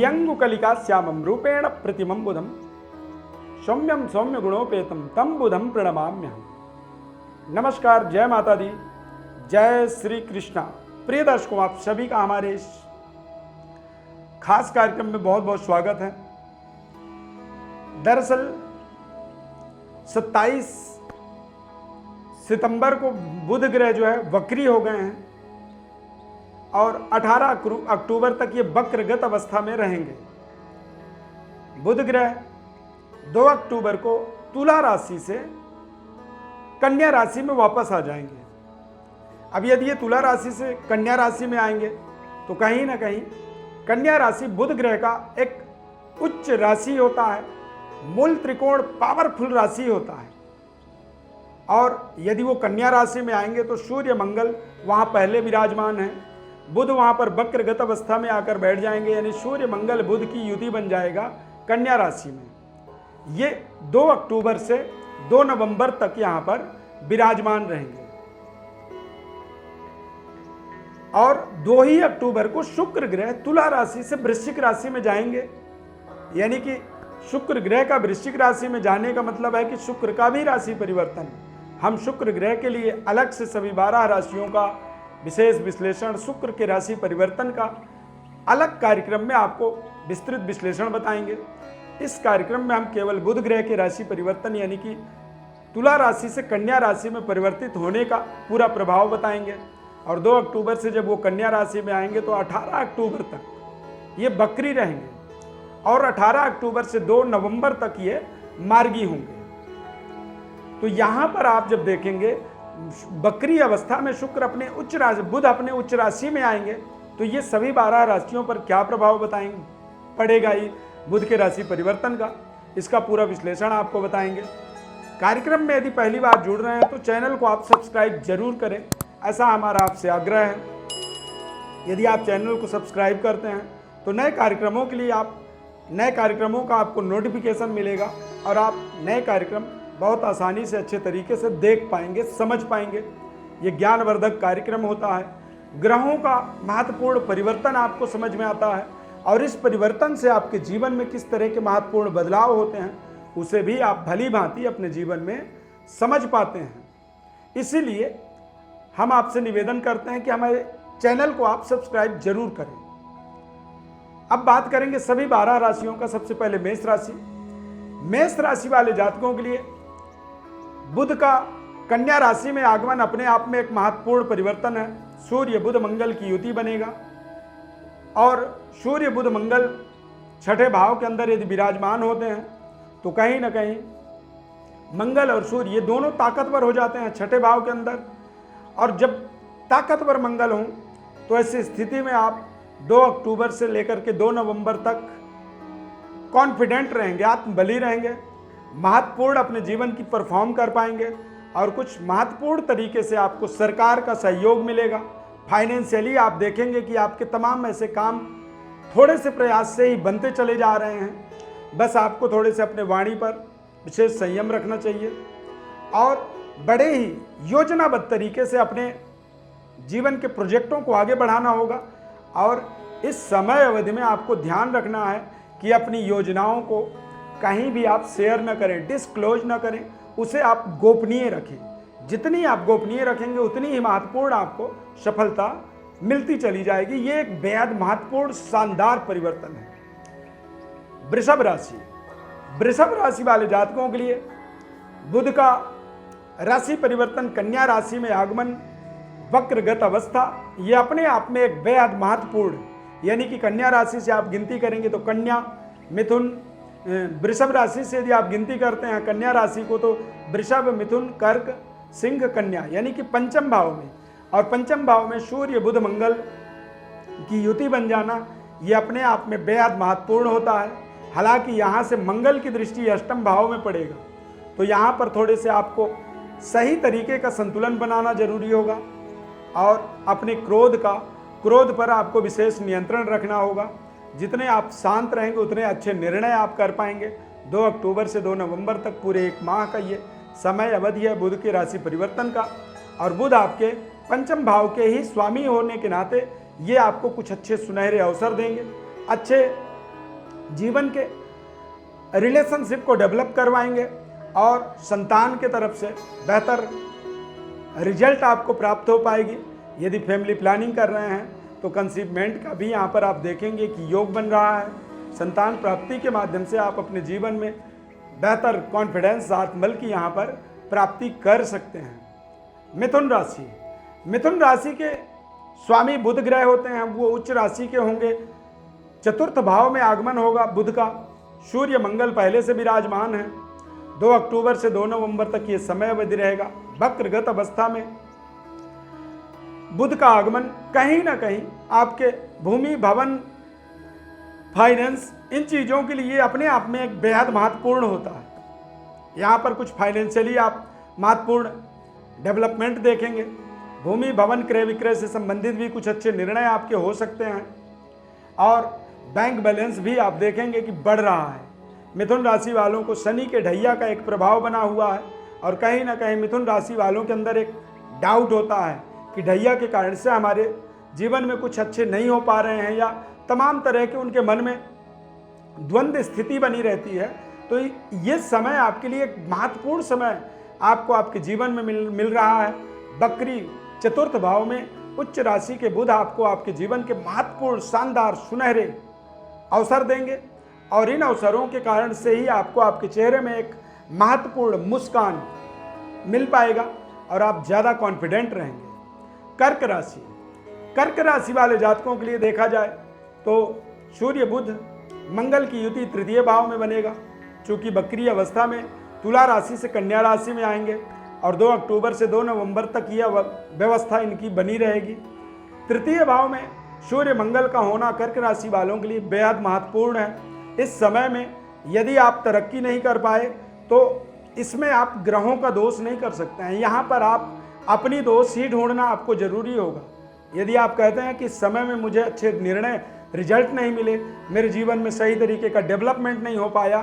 श्रियंगुकलिका श्यामं रूपेण प्रतिमं बुधं सौम्यं सौम्य गुणोपेतम तम बुधम प्रणमाम्यहम्। नमस्कार, जय माता दी, जय श्री कृष्णा। प्रिय दर्शकों, आप सभी का हमारे इस खास कार्यक्रम में बहुत बहुत स्वागत है। दरअसल 27 सितंबर को बुध ग्रह जो है वक्री हो गए हैं और 18 अक्टूबर तक ये वक्रगत अवस्था में रहेंगे। बुध ग्रह 2 अक्टूबर को तुला राशि से कन्या राशि में वापस आ जाएंगे। अब यदि ये तुला राशि से कन्या राशि में आएंगे तो कहीं ना कहीं कन्या राशि बुध ग्रह का एक उच्च राशि होता है, मूल त्रिकोण पावरफुल राशि होता है। और यदि वो कन्या राशि में आएंगे तो सूर्य मंगल वहाँ पहले विराजमान है, बुध वहाँ पर वक्रगत अवस्था में आकर बैठ जाएंगे, यानी सूर्य मंगल बुध की युति बन जाएगा कन्या राशि में। ये 2 अक्टूबर से 2 नवंबर तक यहाँ पर विराजमान रहेंगे और 2 ही अक्टूबर को शुक्र ग्रह तुला राशि से वृश्चिक राशि में जाएंगे। यानी कि शुक्र ग्रह का वृश्चिक राशि में जाने का मतलब है कि शुक्र का भी राशि परिवर्तन। हम शुक्र ग्रह के लिए अलग से सभी 12 राशियों का विशेष विश्लेषण, शुक्र के राशि परिवर्तन का अलग कार्यक्रम में आपको विस्तृत विश्लेषण बताएंगे। इस कार्यक्रम में हम केवल बुध ग्रह के राशि परिवर्तन यानी कि तुला राशि से कन्या राशि में परिवर्तित होने का पूरा प्रभाव बताएंगे। और 2 अक्टूबर से जब वो कन्या राशि में आएंगे तो 18 अक्टूबर तक ये बकरी रहेंगे और 18 अक्टूबर से 2 नवंबर तक ये मार्गी होंगे। तो यहाँ पर आप जब देखेंगे बकरी अवस्था में शुक्र अपने उच्च राशि, बुध अपने उच्च राशि में आएंगे तो ये सभी 12 राशियों पर क्या प्रभाव बताएंगे पड़ेगा ये बुध के राशि परिवर्तन का, इसका पूरा विश्लेषण आपको बताएंगे। कार्यक्रम में यदि पहली बार जुड़ रहे हैं तो चैनल को आप सब्सक्राइब जरूर करें, ऐसा हमारा आपसे आग्रह है। यदि आप चैनल को सब्सक्राइब करते हैं तो नए कार्यक्रमों के लिए नए कार्यक्रमों का आपको नोटिफिकेशन मिलेगा और आप नए कार्यक्रम बहुत आसानी से अच्छे तरीके से देख पाएंगे, समझ पाएंगे। ये ज्ञानवर्धक कार्यक्रम होता है। ग्रहों का महत्वपूर्ण परिवर्तन आपको समझ में आता है और इस परिवर्तन से आपके जीवन में किस तरह के महत्वपूर्ण बदलाव होते हैं उसे भी आप भली भांति अपने जीवन में समझ पाते हैं। इसीलिए हम आपसे निवेदन करते हैं कि हमारे चैनल को आप सब्सक्राइब जरूर करें। अब बात करेंगे सभी 12 राशियों का। सबसे पहले मेष राशि। मेष राशि वाले जातकों के लिए बुध का कन्या राशि में आगमन अपने आप में एक महत्वपूर्ण परिवर्तन है। सूर्य बुध मंगल की युति बनेगा और सूर्य बुध मंगल 6ठे भाव के अंदर यदि विराजमान होते हैं तो कहीं ना कहीं मंगल और सूर्य ये दोनों ताकतवर हो जाते हैं 6ठे भाव के अंदर। और जब ताकतवर मंगल हों तो ऐसी स्थिति में आप 2 अक्टूबर से लेकर के 2 नवंबर तक कॉन्फिडेंट रहेंगे, आत्मबली रहेंगे, महत्वपूर्ण अपने जीवन की परफॉर्म कर पाएंगे और कुछ महत्वपूर्ण तरीके से आपको सरकार का सहयोग मिलेगा। फाइनेंशियली आप देखेंगे कि आपके तमाम ऐसे काम थोड़े से प्रयास से ही बनते चले जा रहे हैं। बस आपको थोड़े से अपने वाणी पर विशेष संयम रखना चाहिए और बड़े ही योजनाबद्ध तरीके से अपने जीवन के प्रोजेक्टों को आगे बढ़ाना होगा। और इस समय अवधि में आपको ध्यान रखना है कि अपनी योजनाओं को कहीं भी आप शेयर न करें, डिस्क्लोज न करें, उसे आप गोपनीय रखें। जितनी आप गोपनीय रखेंगे उतनी ही महत्वपूर्ण आपको सफलता मिलती चली जाएगी। ये एक बेहद महत्वपूर्ण शानदार परिवर्तन है। वृषभ राशि। वृषभ राशि वाले जातकों के लिए बुध का राशि परिवर्तन, कन्या राशि में आगमन, वक्रगत अवस्था, ये अपने आप में एक बेहद महत्वपूर्ण, यानी कि कन्या राशि से आप गिनती करेंगे तो कन्या, मिथुन, वृषभ राशि से यदि आप गिनती करते हैं कन्या राशि को तो वृषभ, मिथुन, कर्क, सिंह, कन्या, यानी कि पंचम भाव में। और पंचम भाव में सूर्य बुध मंगल की युति बन जाना ये अपने आप में बेहद महत्वपूर्ण होता है। हालांकि यहाँ से मंगल की दृष्टि अष्टम भाव में पड़ेगा तो यहाँ पर थोड़े से आपको सही तरीके का संतुलन बनाना जरूरी होगा और अपने क्रोध पर आपको विशेष नियंत्रण रखना होगा। जितने आप शांत रहेंगे उतने अच्छे निर्णय आप कर पाएंगे। 2 अक्टूबर से 2 नवंबर तक पूरे 1 माह का ये समय अवधि है बुध के राशि परिवर्तन का और बुध आपके पंचम भाव के ही स्वामी होने के नाते ये आपको कुछ अच्छे सुनहरे अवसर देंगे, अच्छे जीवन के रिलेशनशिप को डेवलप करवाएंगे और संतान के तरफ से बेहतर रिजल्ट आपको प्राप्त हो पाएगी। यदि फैमिली प्लानिंग कर रहे हैं तो कंसीवमेंट का भी यहाँ पर आप देखेंगे कि योग बन रहा है। संतान प्राप्ति के माध्यम से आप अपने जीवन में बेहतर कॉन्फिडेंस आत्मबल की यहाँ पर प्राप्ति कर सकते हैं। मिथुन राशि, मिथुन राशि के स्वामी बुध ग्रह होते हैं, वो उच्च राशि के होंगे। चतुर्थ भाव में आगमन होगा बुध का। सूर्य मंगल पहले से विराजमान है। 2 अक्टूबर से 2 नवंबर तक ये समय अवधि रहेगा। वक्रगत अवस्था में बुध का आगमन कहीं ना कहीं आपके भूमि, भवन, फाइनेंस, इन चीज़ों के लिए अपने आप में एक बेहद महत्वपूर्ण होता है। यहाँ पर कुछ फाइनेंशियली आप महत्वपूर्ण डेवलपमेंट देखेंगे। भूमि, भवन, क्रय विक्रय से संबंधित भी कुछ अच्छे निर्णय आपके हो सकते हैं और बैंक बैलेंस भी आप देखेंगे कि बढ़ रहा है। मिथुन राशि वालों को शनि के ढैया का एक प्रभाव बना हुआ है और कहीं ना कहीं मिथुन राशि वालों के अंदर एक डाउट होता है कि ढैया के कारण से हमारे जीवन में कुछ अच्छे नहीं हो पा रहे हैं या तमाम तरह के उनके मन में द्वंद्व स्थिति बनी रहती है। तो ये समय आपके लिए एक महत्वपूर्ण समय आपको आपके जीवन में मिल रहा है। बकरी चतुर्थ भाव में उच्च राशि के बुध आपको आपके जीवन के महत्वपूर्ण, शानदार, सुनहरे अवसर देंगे और इन अवसरों के कारण से ही आपको आपके चेहरे में एक महत्वपूर्ण मुस्कान मिल पाएगा और आप ज़्यादा कॉन्फिडेंट रहेंगे। कर्क राशि, कर्क राशि वाले जातकों के लिए देखा जाए तो सूर्य बुध मंगल की युति तृतीय भाव में बनेगा। चूंकि बकरी अवस्था में तुला राशि से कन्या राशि में आएंगे और 2 अक्टूबर से 2 नवंबर तक यह व्यवस्था इनकी बनी रहेगी। तृतीय भाव में सूर्य मंगल का होना कर्क राशि वालों के लिए बेहद महत्वपूर्ण है। इस समय में यदि आप तरक्की नहीं कर पाए तो इसमें आप ग्रहों का दोष नहीं कर सकते हैं। यहाँ पर आप अपनी दोष ही ढूंढना आपको जरूरी होगा। यदि आप कहते हैं कि इस समय में मुझे अच्छे निर्णय, रिजल्ट नहीं मिले, मेरे जीवन में सही तरीके का डेवलपमेंट नहीं हो पाया,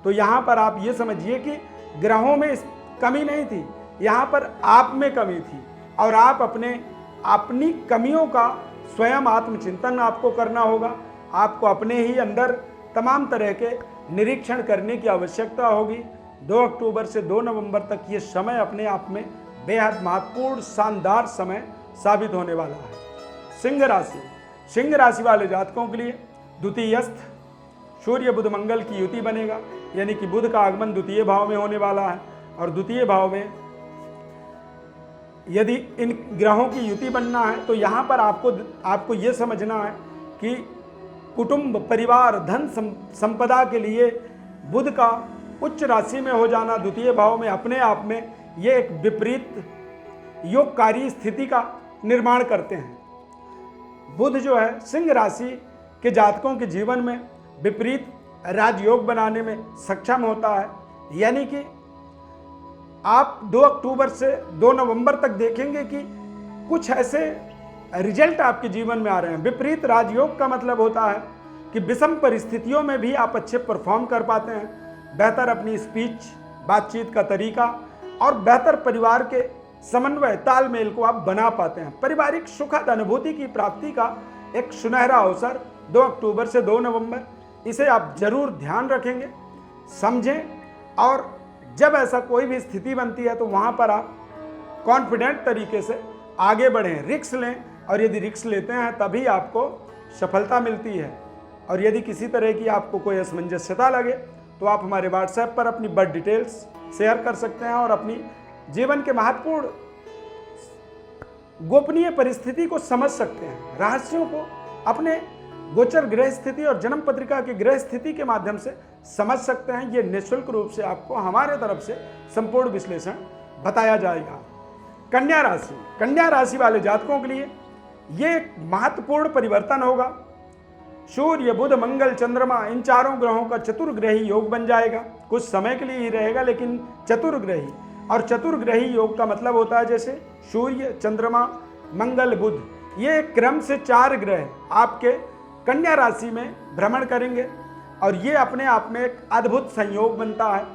तो यहाँ पर आप ये समझिए कि ग्रहों में कमी नहीं थी, यहाँ पर आप में कमी थी और आप अपनी कमियों का स्वयं आत्मचिंतन आपको करना होगा। आपको अपने ही अंदर तमाम तरह के निरीक्षण करने की आवश्यकता होगी। 2 अक्टूबर से 2 नवंबर तक ये समय अपने आप में बेहद महत्वपूर्ण, शानदार समय साबित होने वाला है। सिंह राशि, सिंह राशि वाले जातकों के लिए द्वितीयस्थ सूर्य बुध मंगल की युति बनेगा, यानी कि बुध का आगमन द्वितीय भाव में होने वाला है और द्वितीय भाव में यदि इन ग्रहों की युति बनना है तो यहाँ पर आपको ये समझना है कि कुटुंब, परिवार, धन संपदा के लिए बुध का उच्च राशि में हो जाना द्वितीय भाव में अपने आप में ये एक विपरीत योगकारी स्थिति का निर्माण करते हैं। बुध जो है सिंह राशि के जातकों के जीवन में विपरीत राजयोग बनाने में सक्षम होता है, यानी कि आप 2 अक्टूबर से 2 नवंबर तक देखेंगे कि कुछ ऐसे रिजल्ट आपके जीवन में आ रहे हैं। विपरीत राजयोग का मतलब होता है कि विषम परिस्थितियों में भी आप अच्छे परफॉर्म कर पाते हैं। बेहतर अपनी स्पीच, बातचीत का तरीका और बेहतर परिवार के समन्वय, तालमेल को आप बना पाते हैं। पारिवारिक सुखद अनुभूति की प्राप्ति का एक सुनहरा अवसर 2 अक्टूबर से 2 नवंबर, इसे आप जरूर ध्यान रखेंगे, समझें और जब ऐसा कोई भी स्थिति बनती है तो वहाँ पर आप कॉन्फिडेंट तरीके से आगे बढ़ें, रिस्क लें और यदि रिस्क लेते हैं तभी आपको सफलता मिलती है। और यदि किसी तरह की आपको कोई असमंजसता लगे तो आप हमारे व्हाट्सएप पर अपनी बर्थ डिटेल्स शेयर कर सकते हैं और अपनी जीवन के महत्वपूर्ण गोपनीय परिस्थिति को समझ सकते हैं। रहस्यों को अपने गोचर ग्रह स्थिति और जन्म पत्रिका की ग्रह स्थिति के माध्यम से समझ सकते हैं। ये निःशुल्क रूप से आपको हमारे तरफ से संपूर्ण विश्लेषण बताया जाएगा। कन्या राशि, कन्या राशि वाले जातकों के लिए ये एक महत्वपूर्ण परिवर्तन होगा। सूर्य, बुध, मंगल, चंद्रमा, इन चारों ग्रहों का चतुर्ग्रही योग बन जाएगा। कुछ समय के लिए ही रहेगा लेकिन चतुर्ग्रही, और चतुर्ग्रही योग का मतलब होता है जैसे सूर्य, चंद्रमा, मंगल, बुध, ये क्रम से 4 ग्रह आपके कन्या राशि में भ्रमण करेंगे और ये अपने आप में एक अद्भुत संयोग बनता है।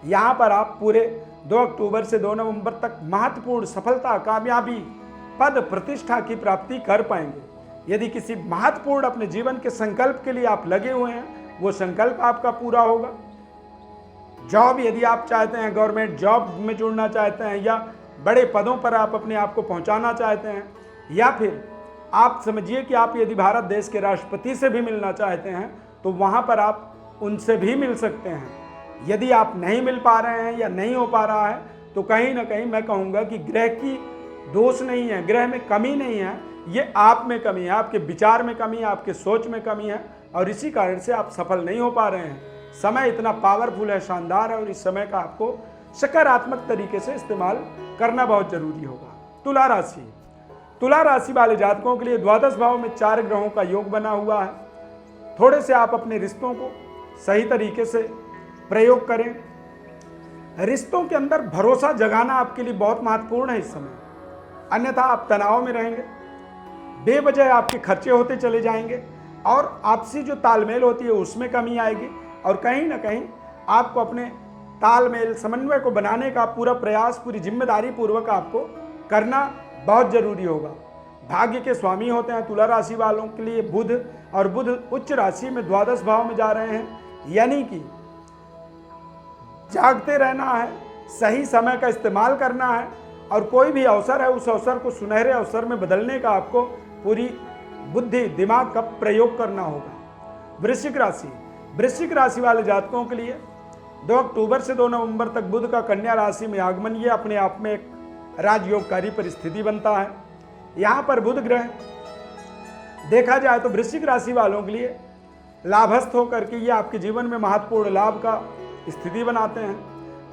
यहाँ पर आप पूरे 2 अक्टूबर से 2 नवंबर तक महत्वपूर्ण सफलता, कामयाबी, पद, प्रतिष्ठा की प्राप्ति कर पाएंगे। यदि किसी महत्वपूर्ण अपने जीवन के संकल्प के लिए आप लगे हुए हैं वो संकल्प आपका पूरा होगा। जॉब यदि आप चाहते हैं, गवर्नमेंट जॉब में जुड़ना चाहते हैं, या बड़े पदों पर आप अपने आप को पहुंचाना चाहते हैं, या फिर आप समझिए कि आप यदि भारत देश के राष्ट्रपति से भी मिलना चाहते हैं तो वहां पर आप उनसे भी मिल सकते हैं। यदि आप नहीं मिल पा रहे हैं या नहीं हो पा रहा है तो कहीं ना कहीं मैं कहूँगा कि ग्रह की दोष नहीं है, ग्रह में कमी नहीं है, ये आप में कमी है, आपके विचार में कमी है, आपके सोच में कमी है, और इसी कारण से आप सफल नहीं हो पा रहे हैं। समय इतना पावरफुल है, शानदार है, और इस समय का आपको सकारात्मक तरीके से इस्तेमाल करना बहुत जरूरी होगा। तुला राशि, तुला राशि वाले जातकों के लिए द्वादश भाव में 4 ग्रहों का योग बना हुआ है। थोड़े से आप अपने रिश्तों को सही तरीके से प्रयोग करें। रिश्तों के अंदर भरोसा जगाना आपके लिए बहुत महत्वपूर्ण है इस समय, अन्यथा आप तनाव में रहेंगे, बेवजह आपके खर्चे होते चले जाएंगे, और आपसी जो तालमेल होती है उसमें कमी आएगी, और कहीं ना कहीं आपको अपने तालमेल समन्वय को बनाने का पूरा प्रयास, पूरी जिम्मेदारी पूर्वक आपको करना बहुत जरूरी होगा। भाग्य के स्वामी होते हैं तुला राशि वालों के लिए बुध, और बुध उच्च राशि में द्वादश भाव में जा रहे हैं, यानी कि जागते रहना है, सही समय का इस्तेमाल करना है, और कोई भी अवसर है उस अवसर को सुनहरे अवसर में बदलने का आपको पूरी बुद्धि दिमाग का प्रयोग करना होगा। वृश्चिक राशि, वृश्चिक राशि वाले जातकों के लिए 2 अक्टूबर से 2 नवंबर तक बुध का कन्या राशि में आगमन, ये अपने आप में एक राजयोगकारी परिस्थिति बनता है। यहाँ पर बुध ग्रह देखा जाए तो वृश्चिक राशि वालों के लिए लाभस्थ होकर के ये आपके जीवन में महत्वपूर्ण लाभ का स्थिति बनाते हैं।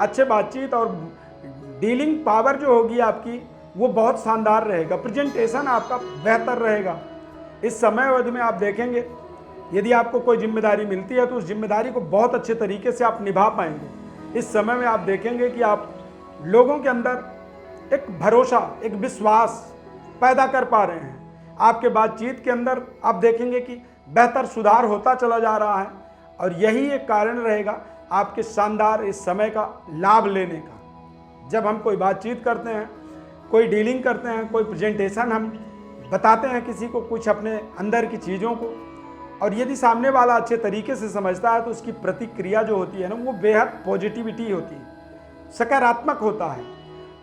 अच्छे बातचीत और डीलिंग पावर जो होगी आपकी वो बहुत शानदार रहेगा, प्रेजेंटेशन आपका बेहतर रहेगा। इस समय अवधि में आप देखेंगे यदि आपको कोई जिम्मेदारी मिलती है तो उस जिम्मेदारी को बहुत अच्छे तरीके से आप निभा पाएंगे। इस समय में आप देखेंगे कि आप लोगों के अंदर एक भरोसा, एक विश्वास पैदा कर पा रहे हैं। आपके बातचीत के अंदर आप देखेंगे कि बेहतर सुधार होता चला जा रहा है, और यही एक कारण रहेगा आपके शानदार इस समय का लाभ लेने का। जब हम कोई बातचीत करते हैं, कोई डीलिंग करते हैं, कोई प्रेजेंटेशन हम बताते हैं किसी को कुछ अपने अंदर की चीज़ों को, और यदि सामने वाला अच्छे तरीके से समझता है तो उसकी प्रतिक्रिया जो होती है ना वो बेहद पॉजिटिविटी होती है, सकारात्मक होता है,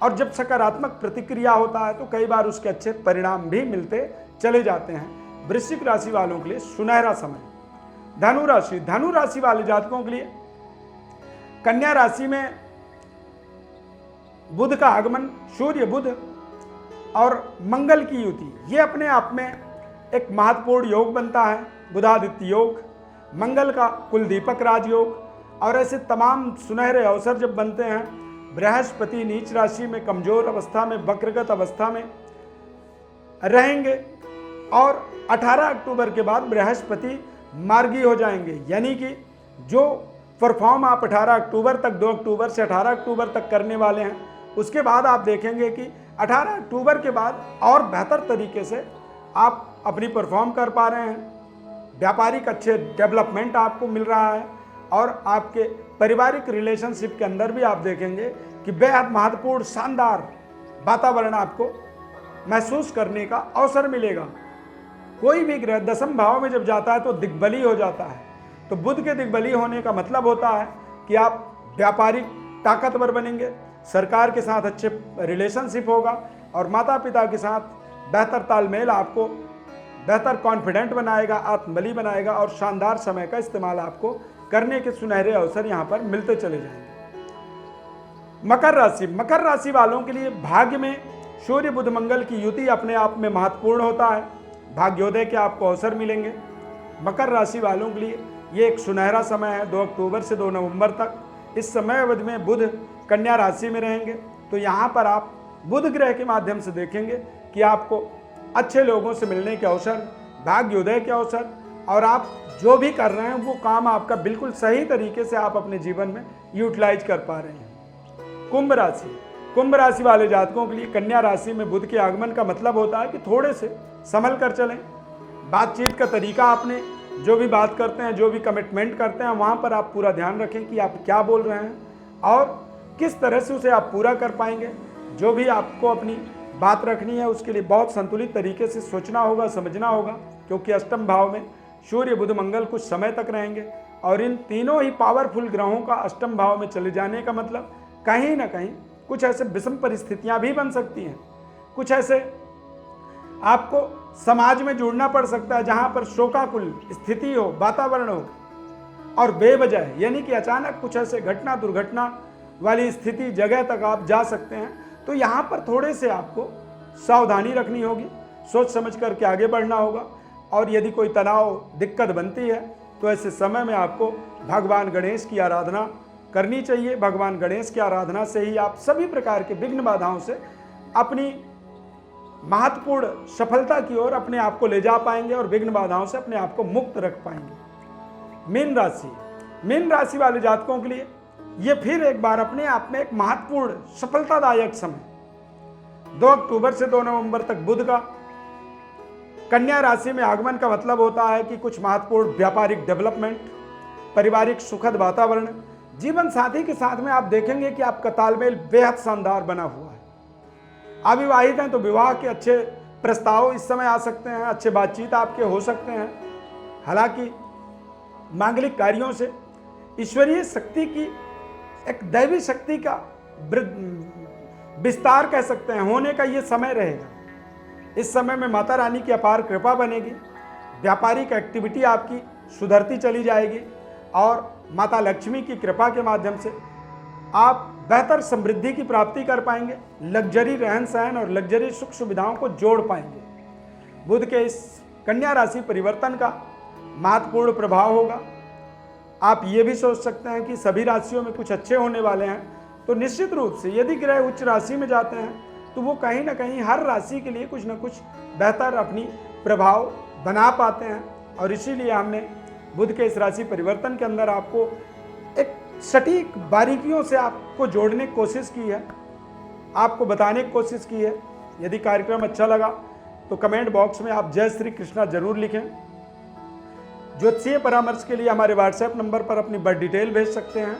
और जब सकारात्मक प्रतिक्रिया होता है तो कई बार उसके अच्छे परिणाम भी मिलते चले जाते हैं। वृश्चिक राशि वालों के लिए सुनहरा समय। धनु राशि, धनु राशि वाले जातकों के लिए कन्या राशि में बुध का आगमन, सूर्य बुध और मंगल की युति, ये अपने आप में एक महत्वपूर्ण योग बनता है। बुधादित्य योग, मंगल का कुलदीपक राजयोग, और ऐसे तमाम सुनहरे अवसर जब बनते हैं। बृहस्पति नीच राशि में कमजोर अवस्था में, वक्रगत अवस्था में रहेंगे, और 18 अक्टूबर के बाद बृहस्पति मार्गी हो जाएंगे, यानी कि जो परफॉर्म आप 18 अक्टूबर तक, 2 अक्टूबर से 18 अक्टूबर तक करने वाले हैं, उसके बाद आप देखेंगे कि 18 अक्टूबर के बाद और बेहतर तरीके से आप अपनी परफॉर्म कर पा रहे हैं। व्यापारिक अच्छे डेवलपमेंट आपको मिल रहा है, और आपके पारिवारिक रिलेशनशिप के अंदर भी आप देखेंगे कि बेहद महत्वपूर्ण शानदार वातावरण आपको महसूस करने का अवसर मिलेगा। कोई भी ग्रह दशम भाव में जब जाता है तो दिग्बली हो जाता है, तो बुध के दिग्बली होने का मतलब होता है कि आप व्यापारिक ताकतवर बनेंगे, सरकार के साथ अच्छे रिलेशनशिप होगा, और माता पिता के साथ बेहतर तालमेल आपको बेहतर कॉन्फिडेंट बनाएगा, आत्मबली बनाएगा, और शानदार समय का इस्तेमाल आपको करने के सुनहरे अवसर यहाँ पर मिलते चले जाएंगे। मकर राशि, मकर राशि वालों के लिए भाग्य में सूर्य बुध मंगल की युति अपने आप में महत्वपूर्ण होता है। भाग्योदय के आपको अवसर मिलेंगे। मकर राशि वालों के लिए ये एक सुनहरा समय है, 2 अक्टूबर से 2 नवंबर तक। इस समय अवधि में बुध कन्या राशि में रहेंगे, तो यहाँ पर आप बुध ग्रह के माध्यम से देखेंगे कि आपको अच्छे लोगों से मिलने के अवसर, भाग्योदय के अवसर, और आप जो भी कर रहे हैं वो काम आपका बिल्कुल सही तरीके से आप अपने जीवन में यूटिलाइज कर पा रहे हैं। कुंभ राशि, कुंभ राशि वाले जातकों के लिए कन्या राशि में बुध के आगमन का मतलब होता है कि थोड़े से संभल कर चलें। बातचीत का तरीका, आपने जो भी बात करते हैं, जो भी कमिटमेंट करते हैं, वहाँ पर आप पूरा ध्यान रखें कि आप क्या बोल रहे हैं और किस तरह से उसे आप पूरा कर पाएंगे। जो भी आपको अपनी बात रखनी है उसके लिए बहुत संतुलित तरीके से सोचना होगा, समझना होगा, क्योंकि अष्टम भाव में सूर्य बुध मंगल कुछ समय तक रहेंगे और इन तीनों ही पावरफुल ग्रहों का अष्टम भाव में चले जाने का मतलब कहीं ना कहीं कुछ ऐसे विषम परिस्थितियां भी बन सकती हैं। कुछ ऐसे आपको समाज में जुड़ना पड़ सकता है जहां पर शोकाकुल स्थिति हो, वातावरण हो, और बेवजह यानी कि अचानक कुछ ऐसे घटना दुर्घटना वाली स्थिति जगह तक आप जा सकते हैं। तो यहाँ पर थोड़े से आपको सावधानी रखनी होगी, सोच समझ करके आगे बढ़ना होगा। और यदि कोई तनाव दिक्कत बनती है तो ऐसे समय में आपको भगवान गणेश की आराधना करनी चाहिए। भगवान गणेश की आराधना से ही आप सभी प्रकार के विघ्न बाधाओं से अपनी महत्वपूर्ण सफलता की ओर अपने आप को ले जा पाएंगे और विघ्न बाधाओं से अपने आप को मुक्त रख पाएंगे। मीन राशि, मीन राशि वाले जातकों के लिए ये फिर एक बार अपने आप में एक महत्वपूर्ण सफलतादायक समय। 2 अक्टूबर से 2 नवंबर तक बुध का कन्या राशि में आगमन का मतलब होता है कि कुछ महत्वपूर्ण व्यापारिक डेवलपमेंट, पारिवारिक सुखद वातावरण, जीवन साथी के साथ में आप देखेंगे कि आपका तालमेल बेहद शानदार बना हुआ है। अविवाहित हैं तो विवाह के अच्छे प्रस्ताव इस समय आ सकते हैं, अच्छे बातचीत आपके हो सकते हैं। हालांकि मांगलिक कार्यों से ईश्वरीय शक्ति की, एक दैवी शक्ति का विस्तार कह सकते हैं, होने का ये समय रहेगा। इस समय में माता रानी की अपार कृपा बनेगी, व्यापारिक एक्टिविटी आपकी सुधरती चली जाएगी और माता लक्ष्मी की कृपा के माध्यम से आप बेहतर समृद्धि की प्राप्ति कर पाएंगे, लग्जरी रहन सहन और लग्जरी सुख सुविधाओं को जोड़ पाएंगे। बुध के इस कन्या राशि परिवर्तन का महत्वपूर्ण प्रभाव होगा। आप ये भी सोच सकते हैं कि सभी राशियों में कुछ अच्छे होने वाले हैं, तो निश्चित रूप से यदि ग्रह उच्च राशि में जाते हैं तो वो कहीं ना कहीं हर राशि के लिए कुछ ना कुछ बेहतर अपनी प्रभाव बना पाते हैं। और इसीलिए हमने बुध के इस राशि परिवर्तन के अंदर आपको एक सटीक बारीकियों से आपको जोड़ने की कोशिश की है, आपको बताने की कोशिश की है। यदि कार्यक्रम अच्छा लगा तो कमेंट बॉक्स में आप जय श्री कृष्णा जरूर लिखें। ज्योतिषीय परामर्श के लिए हमारे व्हाट्सएप नंबर पर अपनी बर्थ डिटेल भेज सकते हैं।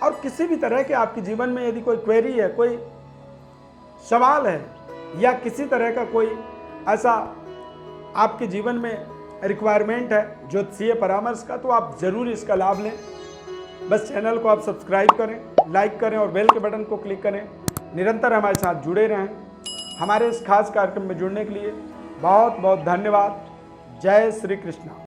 और किसी भी तरह के आपके जीवन में यदि कोई क्वेरी है, कोई सवाल है या किसी तरह का कोई ऐसा आपके जीवन में रिक्वायरमेंट है ज्योतिषीय परामर्श का, तो आप ज़रूर इसका लाभ लें। बस चैनल को आप सब्सक्राइब करें, लाइक करें और बेल के बटन को क्लिक करें। निरंतर हमारे साथ जुड़े रहें। हमारे इस खास कार्यक्रम में जुड़ने के लिए बहुत बहुत धन्यवाद। जय श्री कृष्णा।